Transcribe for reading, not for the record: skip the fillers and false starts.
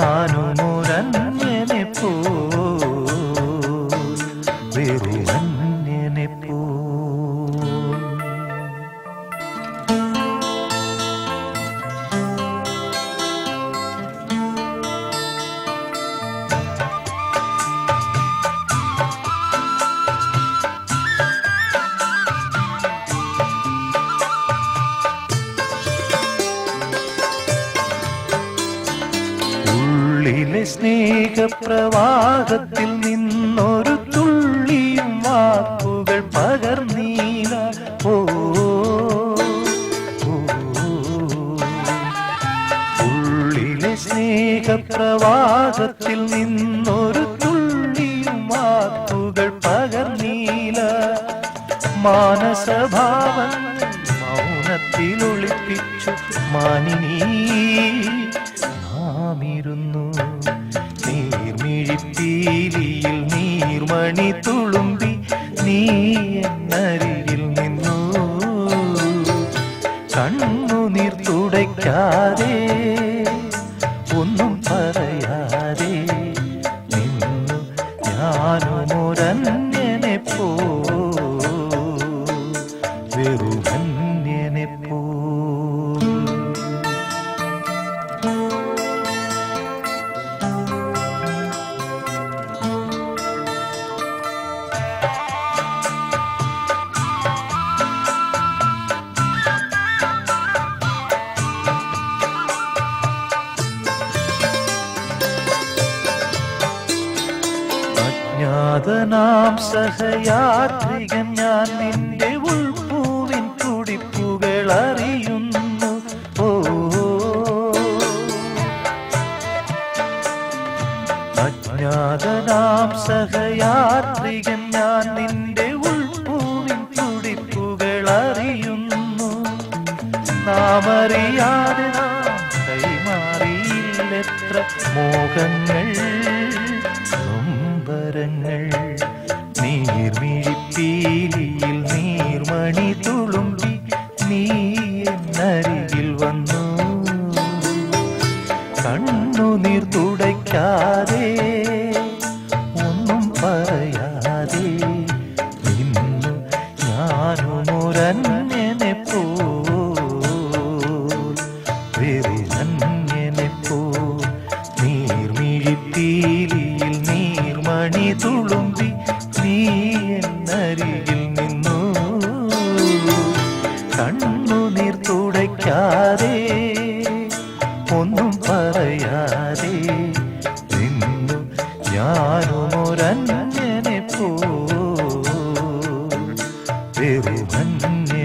ഞാനുമൊരന്യനെ പോ വെറുമന്യനെ പോ. ഉള്ളിലെ സ്നേഹപ്രവാഹത്തിൽ നിന്നൊരു തുള്ളിയും വാക്കുകൾ പകർന്നീല. ഓ ഉള്ളിലെ സ്നേഹപ്രവാഹത്തിൽ നിന്നൊരു തുള്ളിയും വാക്കുകൾ പകർന്നീല. മാനസഭാവൻ മൗനത്തിൽ ഒളിപ്പിച്ചു മാനിനീ നാമിരുന്നു. നീർമിഴിപ്പീലിയിൽ നീർമണി തുളുമ്പി നീ എന്നരികിൽ നിന്നു. കണ്ണുനീർ തുടയ്ക്കാതെ ഒന്നും പറയാതെ നിന്നു ഞാനുമൊരന്യനെ പോ വെറുമന്യനെ പോ. അജ്ഞാതനാം സഹയാത്രികൻ ഞാൻ നിന്റെ ഉൾപ്പൂവിൻ തുടിപ്പുകൾ അറിയുന്നു. ഓ അജ്ഞാതനാം സഹയാത്രികൻ ഞാൻ നിന്റെ ഉൾപ്പൂവിൻ തുടിപ്പുകൾ അറിയുന്നു. നാമറിയാതെ നാം കൈമാറിയില്ലെത്ര മോഹങ്ങൾ നൊമ്പരങ്ങൾ. നീർമിഴിപ്പീലിയിൽ നീർമണി തുളുമ്പി നീ എന്നരികിൽ വന്നു. കണ്ണുനീർ തുടയ്ക്കാതെ ഒന്നും പറയാതെ നിന്നു ഞാനുമൊരന്യനെ പോ വെറുമന്യനെ പോ. നീർമിഴിപ്പീലിയിൽ നീർമണി തുളുമ്പി നീ എന്നരികിൽ നിന്നു. കണ്ണുനീർ തുടയ്ക്കാതെ ഒന്നും പറയാതെ നിന്നു ഞാനുമൊരന്യനെ പോ വെറുമന്യനെ